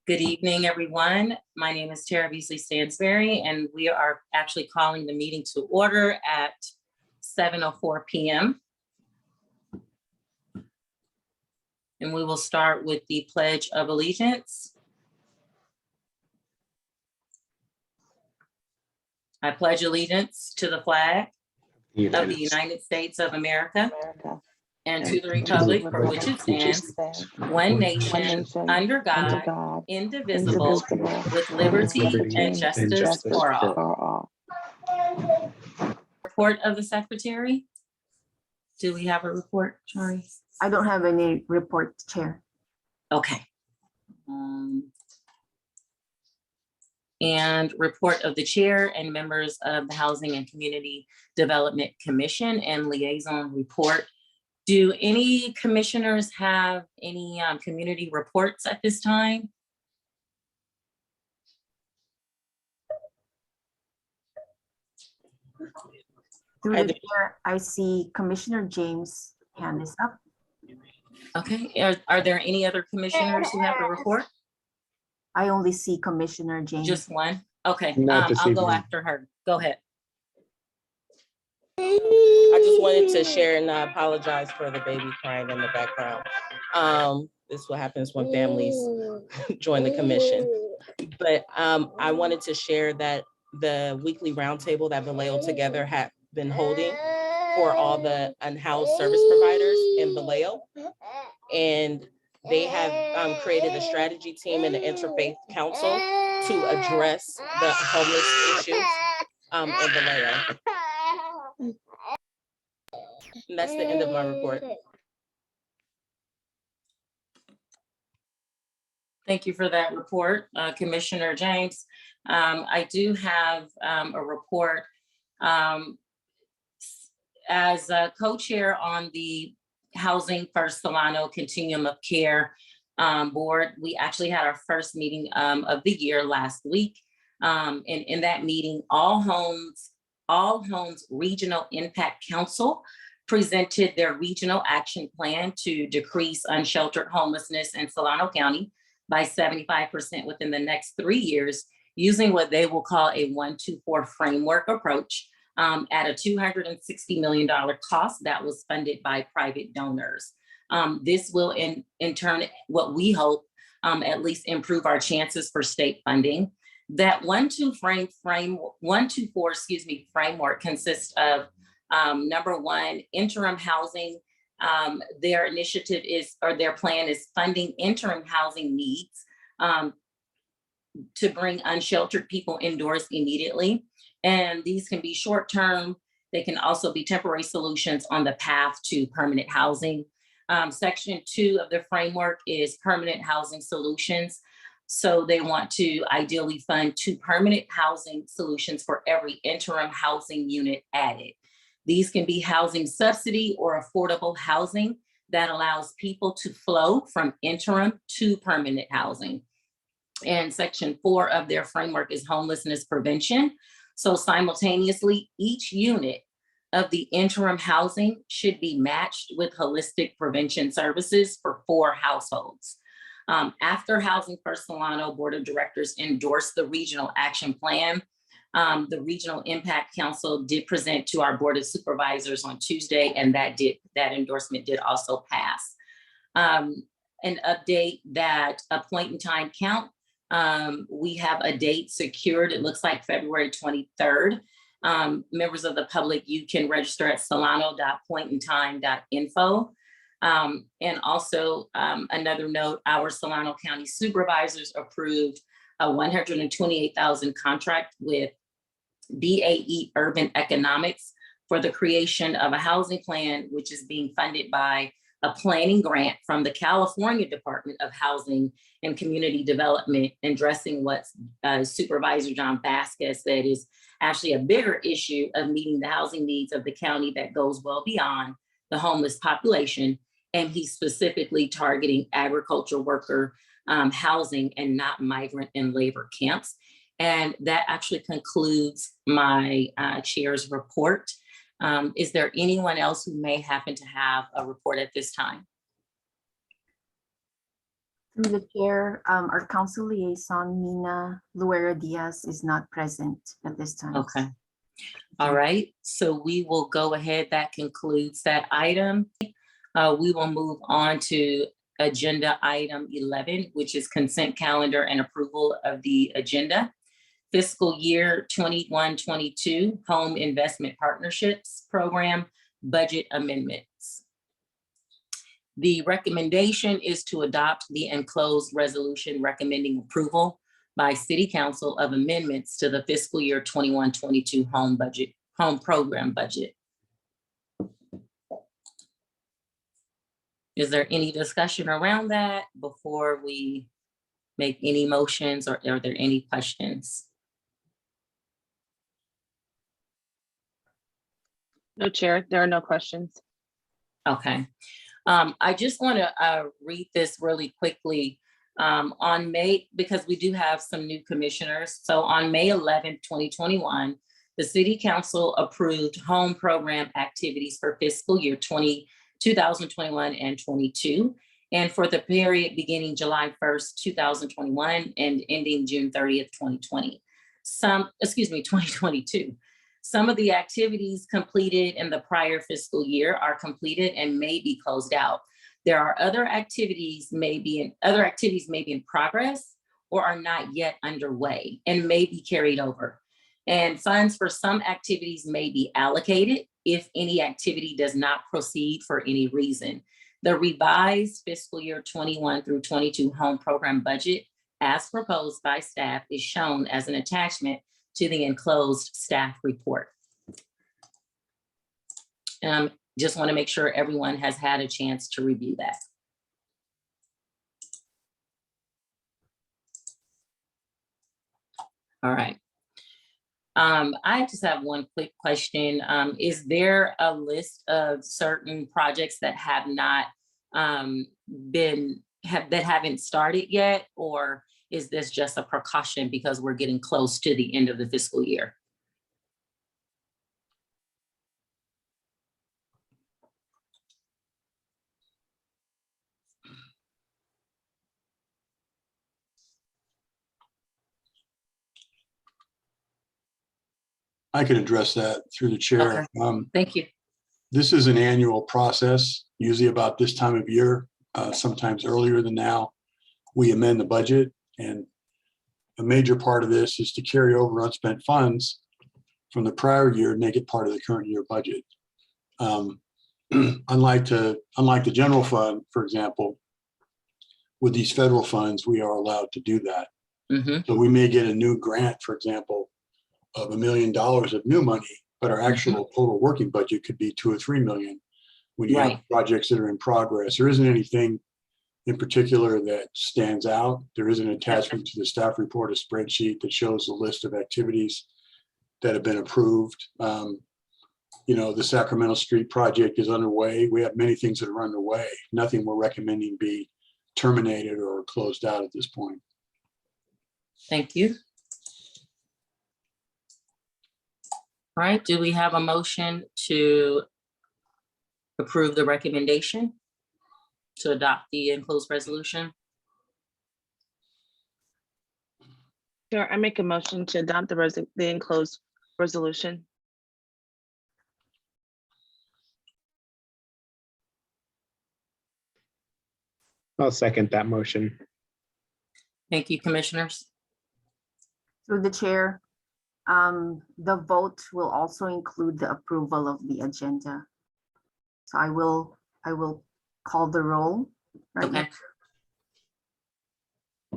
Good evening, everyone. My name is Tara Beasley-Stansberry, and we are actually calling the meeting to order at 7:04 p.m. And we will start with the Pledge of Allegiance. I pledge allegiance to the flag of the United States of America and to the republic for which it stands, one nation, under God, indivisible, with liberty and justice for all. Report of the Secretary. Do we have a report, Shari? I don't have any report, Chair. Okay. And report of the chair and members of the Housing and Community Development Commission and Liaison report. Do any commissioners have any community reports at this time? Through the chair, I see Commissioner James' hand is up. Okay, are there any other commissioners who have a report? I only see Commissioner James. Just one? Okay, Not this I'll go evening. after her. Go ahead. I just wanted to share and I apologize for the baby crying in the background. This is what happens when families join the commission. But I wanted to share that the weekly roundtable that Vallejo Together had been holding for all the unhoused service providers in Vallejo. And they have created a strategy team and an interfaith council to address the homeless issues in Vallejo. And that's the end of my report. Thank you for that report, Commissioner James. I do have a report. As a co-chair on the Housing First Solano Continuum of Care board, we actually had our first meeting of the year last week. And in that meeting, All Homes Regional Impact Council presented their regional action plan to decrease unsheltered homelessness in Solano County by 75% within the next 3 years, using what they will call a 1-2-4 framework approach at a $260 million cost that was funded by private donors. This will in turn, what we hope, at least improve our chances for state funding. That 1-2-4 framework consists of number one, interim housing. Their initiative is, or their plan is funding interim housing needs to bring unsheltered people indoors immediately. And these can be short-term. They can also be temporary solutions on the path to permanent housing. Section 2 of the framework is permanent housing solutions. So they want to ideally fund 2 permanent housing solutions for every interim housing unit added. These can be housing subsidy or affordable housing that allows people to flow from interim to permanent housing. And section 4 of their framework is homelessness prevention. So simultaneously, each unit of the interim housing should be matched with holistic prevention services for 4 households. After Housing First Solano Board of Directors endorsed the regional action plan, the Regional Impact Council did present to our Board of Supervisors on Tuesday, and that endorsement did also pass. An update that a point in time count, we have a date secured. It looks like February 23rd. Members of the public, you can register at solano.pointintime.info. And also another note, our Solano County Supervisors approved a $128,000 contract with BAE Urban Economics for the creation of a housing plan, which is being funded by a planning grant from the California Department of Housing and Community Development, addressing what Supervisor John Vasquez said is actually a bigger issue of meeting the housing needs of the county that goes well beyond the homeless population. And he's specifically targeting agriculture worker housing and not migrant and labor camps. And that actually concludes my chair's report. Is there anyone else who may happen to have a report at this time? Through the chair, our council liaison, Nina Luera Diaz, is not present at this time. Okay. All right, so we will go ahead. That concludes that item. We will move on to agenda item 11, which is consent calendar and approval of the agenda. Fiscal year 21-22 Home Investment Partnerships Program Budget Amendments. The recommendation is to adopt the enclosed resolution recommending approval by City Council of amendments to the fiscal year 21-22 home program budget. Is there any discussion around that before we make any motions, or are there any questions? No, Chair, there are no questions. Okay. I just want to read this really quickly. On May, because we do have some new commissioners. So on May 11th, 2021, the City Council approved home program activities for fiscal year 2021 and 22. And for the period beginning July 1st, 2021 and ending June 30th, 2020. 2022. Some of the activities completed in the prior fiscal year are completed and may be closed out. There are other activities may be in progress or are not yet underway and may be carried over. And funds for some activities may be allocated if any activity does not proceed for any reason. The revised fiscal year 21 through 22 home program budget as proposed by staff is shown as an attachment to the enclosed staff report. Just want to make sure everyone has had a chance to review that. All right. I just have one quick question. Is there a list of certain projects that have not that haven't started yet, or is this just a precaution because we're getting close to the end of the fiscal year? I can address that through the chair. Okay. Thank you. This is an annual process, usually about this time of year, sometimes earlier than now. We amend the budget, and a major part of this is to carry over unspent funds from the prior year and make it part of the current year budget. Unlike the general fund, for example, with these federal funds, we are allowed to do that. Mm-hmm. So we may get a new grant, for example, of $1 million of new money, but our actual total working budget could be 2 or 3 million when you have projects that are in progress. There isn't anything in particular that stands out. There is an attachment to the staff report, a spreadsheet that shows the list of activities that have been approved. You know, the Sacramento Street project is underway. We have many things that are underway. Nothing we're recommending be terminated or closed out at this point. Thank you. All right, do we have a motion to approve the recommendation to adopt the enclosed resolution? Sure, I make a motion to adopt the enclosed resolution. I'll second that motion. Thank you, commissioners. Through the chair, the vote will also include the approval of the agenda. So I will call the roll. Right now. Okay.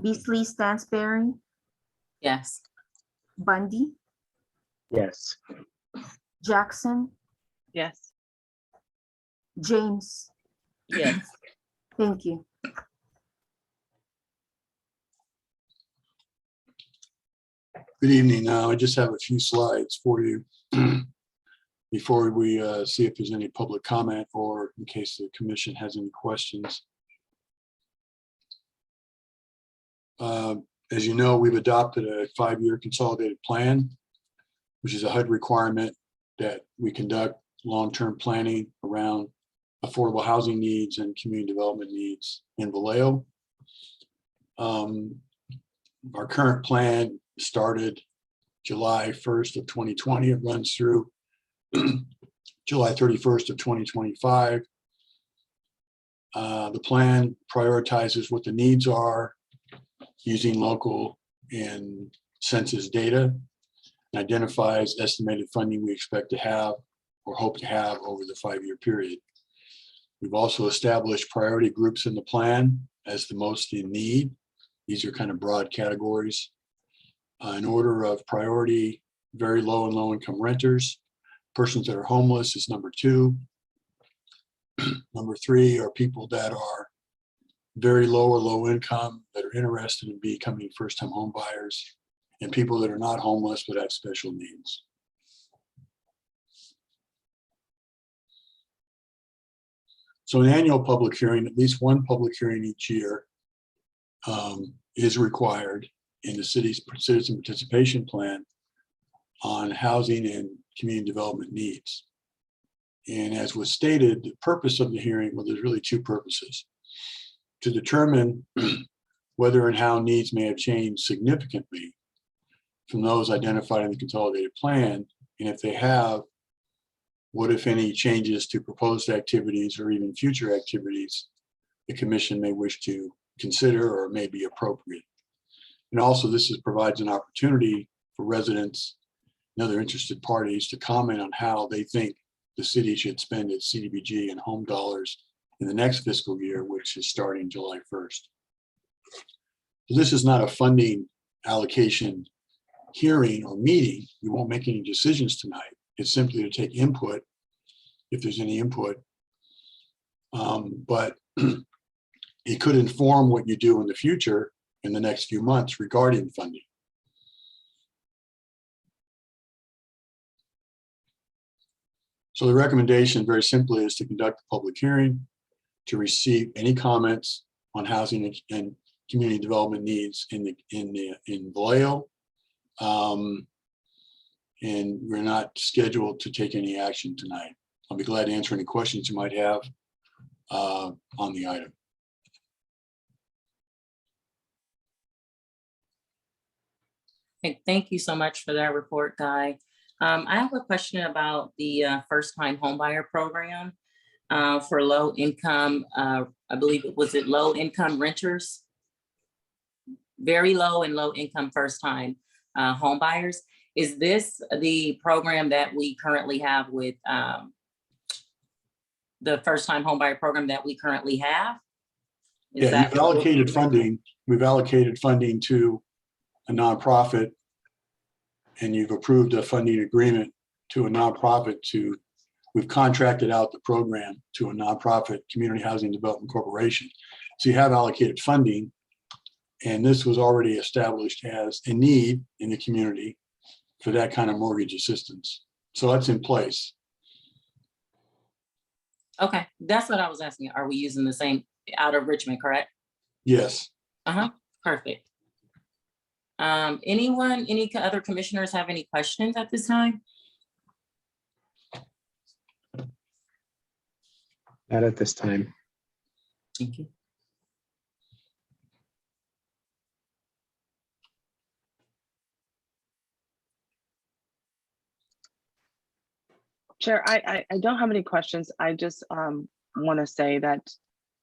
Beasley-Stansberry, Yes. Bunde, Yes. Jackson, Yes. James. Yes. Thank you. Good evening. Now, I just have a few slides for you before we see if there's any public comment or in case the commission has any questions. As you know, we've adopted a 5-year consolidated plan, which is a HUD requirement that we conduct long-term planning around affordable housing needs and community development needs in Vallejo. Our current plan started July 1st of 2020. It runs through July 31st of 2025. The plan prioritizes what the needs are using local and census data, and identifies estimated funding we expect to have or hope to have over the 5-year period. We've also established priority groups in the plan as the most in need. These are kind of broad categories. In order of priority, very low and low income renters. Persons that are homeless is number 2. Number 3 are people that are very low or low income that are interested in becoming first-time home buyers, and people that are not homeless but have special needs. So an annual public hearing, at least one public hearing each year, is required in the city's citizen participation plan on housing and community development needs. And as was stated, the purpose of the hearing, well, there's really 2 purposes. To determine whether and how needs may have changed significantly from those identified in the consolidated plan, and if they have, what, if any, changes to proposed activities or even future activities the commission may wish to consider or may be appropriate. And also, this provides an opportunity for residents and other interested parties to comment on how they think the city should spend its CDBG and home dollars in the next fiscal year, which is starting July 1st. So this is not a funding allocation hearing or meeting. We won't make any decisions tonight. It's simply to take input, if there's any input, but it could inform what you do in the future in the next few months regarding funding. So the recommendation very simply is to conduct a public hearing, to receive any comments on housing and community development needs in Vallejo. And we're not scheduled to take any action tonight. I'll be glad to answer any questions you might have on the item. Okay, thank you so much for that report, Guy. I have a question about the first-time homebuyer program for low income, I believe it was low income renters, very low and low income first-time home buyers. Is this the program that we currently have with the first-time homebuyer program that we currently have? Yeah, you've allocated funding. We've allocated funding to a nonprofit, and you've approved a funding agreement to a nonprofit we've contracted out the program to a nonprofit, Community Housing Development Corporation. So you have allocated funding, and this was already established as a need in the community for that kind of mortgage assistance. So that's in place. Okay, that's what I was asking. Are we using the same out of Richmond, correct? Yes. Perfect. Any other commissioners have any questions at this time? Not at this time. Thank you. Chair, I don't have any questions. I just want to say that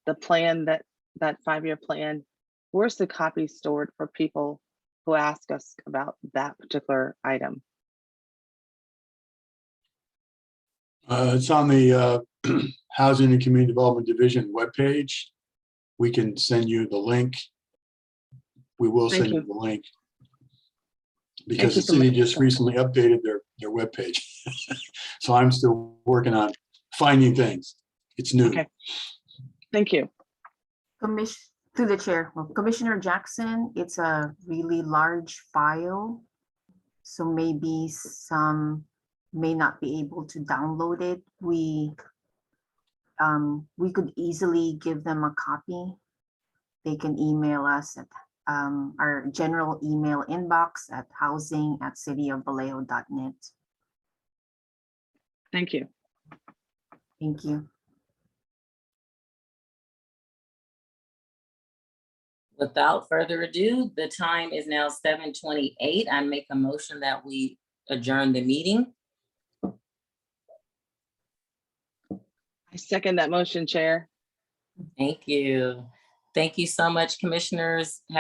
the plan, that 5-year plan, where's the copy stored for people who ask us about that particular item? It's on the Housing and Community Development Division webpage. We can send you the link. We will send you the link, because the city just recently updated their webpage. So I'm still working on finding things. It's new. Okay. Thank you. Through the chair, well, Commissioner Jackson, it's a really large file, so maybe some may not be able to download it. We could easily give them a copy. They can email us at our general email inbox at housing@cityofvallejo.net. Thank you. Thank you. Without further ado, the time is now 7:28. I make a motion that we adjourn the meeting. I second that motion, Chair. Thank you. Thank you so much, commissioners. Happy